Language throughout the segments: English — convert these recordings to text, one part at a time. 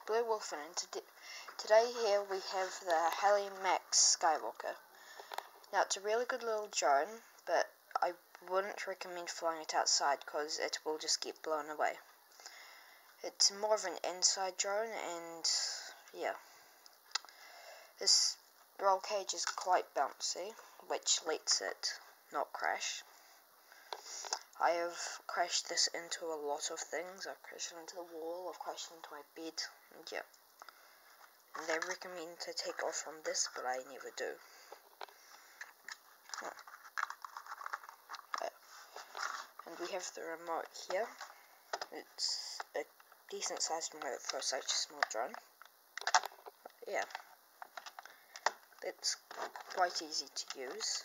Blue Wolf, and today here we have the Heli Max Skywalker. Now it's a really good little drone, but I wouldn't recommend flying it outside because it will just get blown away. It's more of an inside drone, and yeah, this roll cage is quite bouncy, which lets it not crash. I have crashed this into a lot of things. I've crashed into the wall, I've crashed into my bed, and yeah. And they recommend to take off from this, but I never do. And we have the remote here. It's a decent sized remote for such a small drone. Yeah. It's quite easy to use.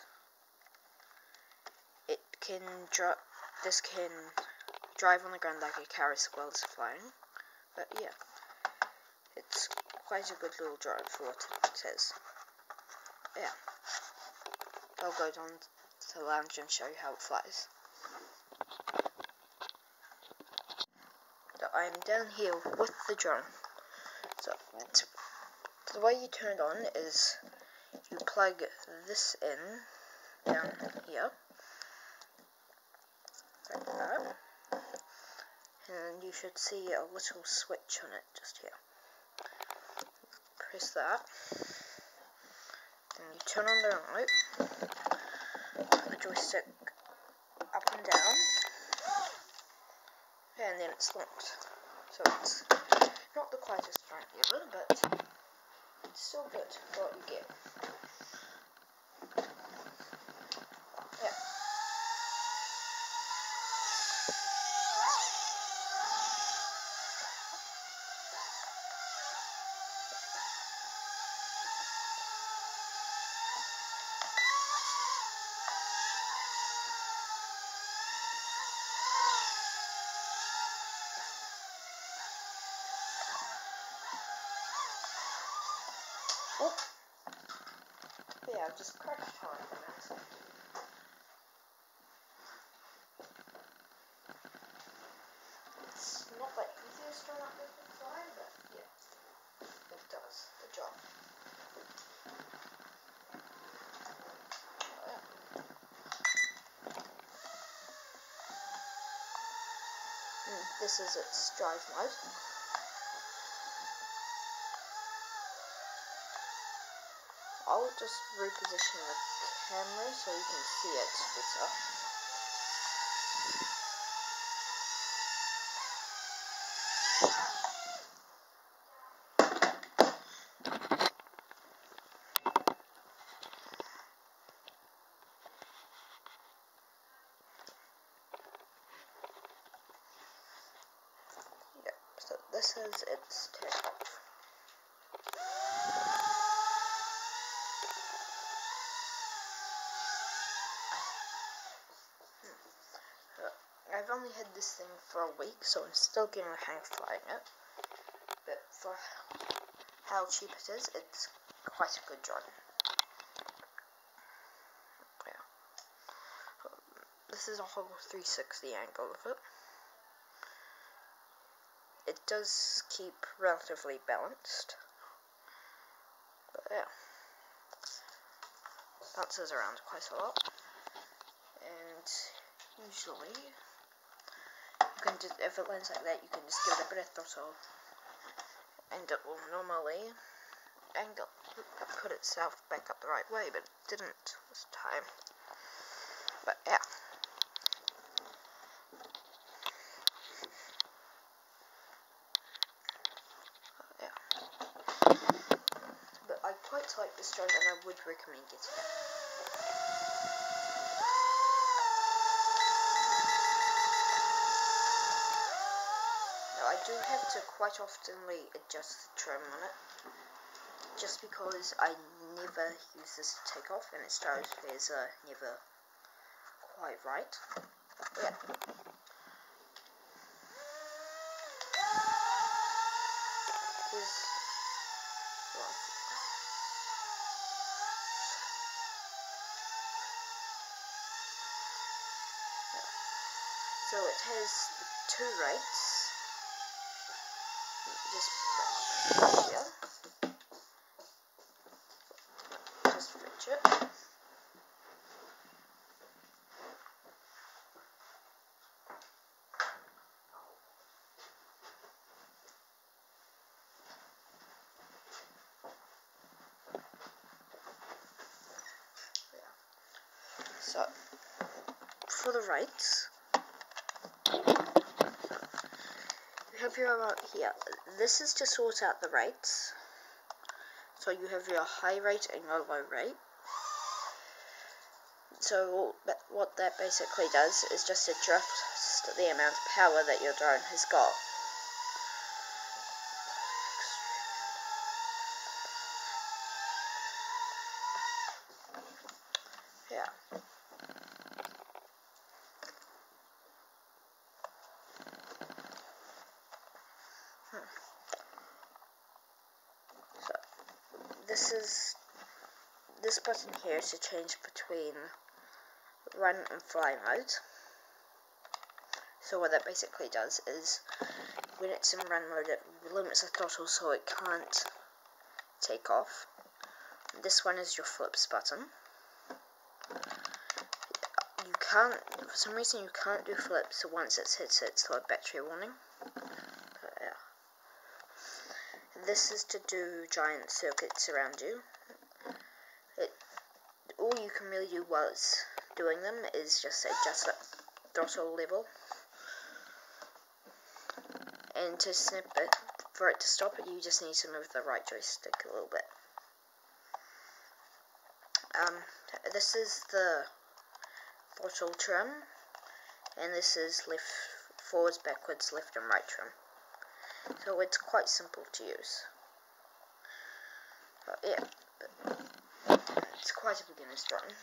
This can drive on the ground like a car as well as flying. But yeah, it's quite a good little drone for what it is. Yeah. I'll go down to the lounge and show you how it flies. So I'm down here with the drone. So the way you turn it on is you plug this in down here. Like that. And you should see a little switch on it just here. Press that. And you turn on the remote. Turn the joystick up and down. And then it's locked. So it's not the quietest drone ever, but it's still good for what you get. Yeah. Oh, yeah, I've just crashed hard on that. It's not the easiest drone I've ever fly, but yeah, it does the job. Oh, yeah. And this is its drive mode. I'll just reposition the camera so you can see it better. Yep, so this is its takeoff. I've only had this thing for a week, so I'm still getting the hang of flying it. But for how cheap it is, it's quite a good drone. Yeah. This is a whole 360 angle of it. It does keep relatively balanced. But yeah. Bounces around quite a lot. And usually, if it lands like that, you can just give it a bit of throttle, and it will normally put itself back up the right way, but it didn't this time. But yeah. But I quite like this drone, and I would recommend getting it. I do have to quite oftenly adjust the trim on it, just because I never use this to take off, and its gyros are never quite right. Yeah. So it has the two rates. Just So, for the rates, you have your remote here. This is to sort out the rates. So you have your high rate and your low rate. So what that basically does is just adjust the amount of power that your drone has got. Yeah. So this button here is to change between run and fly mode. So what that basically does is, when it's in run mode, it limits the throttle so it can't take off. This one is your flips button. You can't, for some reason you can't do flips once it hits its battery warning. But, yeah. This is to do giant circuits around you. All you can really do while it's doing them is just adjust that throttle level. And to snip it, for it to stop it, you just need to move the right joystick a little bit. This is the throttle trim, and this is forwards, backwards, left and right trim. So it's quite simple to use. But yeah, it's quite a beginner's drone.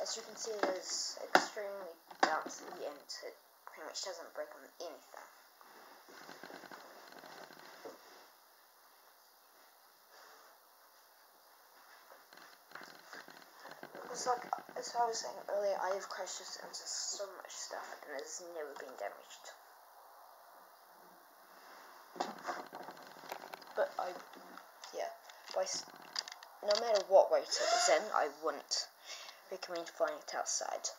As you can see, it is extremely bouncy and it pretty much doesn't break on anything. Because as I was saying earlier, I have crashed this into so much stuff and it has never been damaged. But no matter what weight it was in, I wouldn't recommend flying it outside.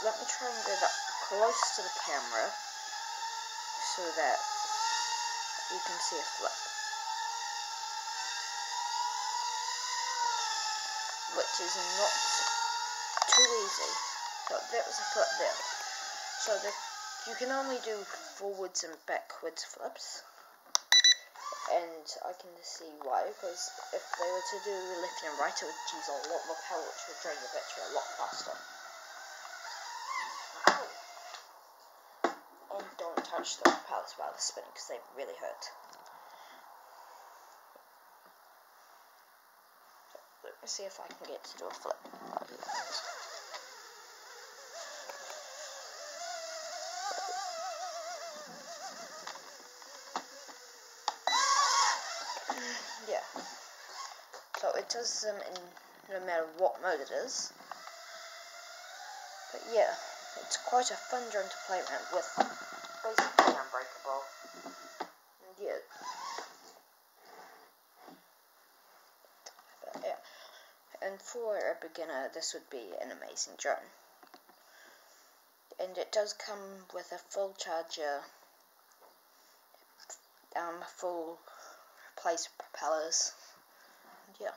Let me try and get up close to the camera so that you can see a flip, which is not too easy. So that was a flip there. So you can only do forwards and backwards flips, and I can see why, because if they were to do left and right, it would use a lot more power, which would drain the battery a lot faster. And don't touch the pallets while they're spinning, because they really hurt. Let me see if I can get to do a flip. Yeah. So it does them in no matter what mode it is. But yeah, it's quite a fun drone to play around with. Basically unbreakable. And yeah. But yeah. And for a beginner, this would be an amazing drone. And it does come with a full charger, full place propellers. And yeah.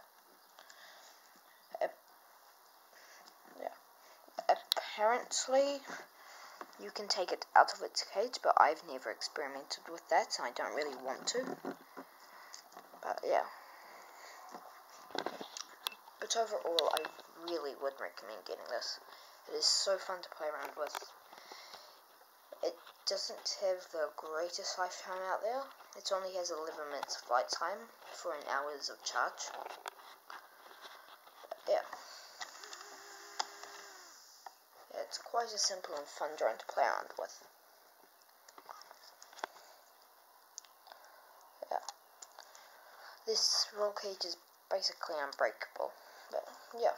Apparently, you can take it out of its cage, but I've never experimented with that, and I don't really want to. But yeah. But overall, I really would recommend getting this. It is so fun to play around with. It doesn't have the greatest lifetime out there. It only has 11 minutes of flight time for an hour's of charge. Yeah. It's quite a simple and fun drone to play around with. Yeah. This roll cage is basically unbreakable. But yeah.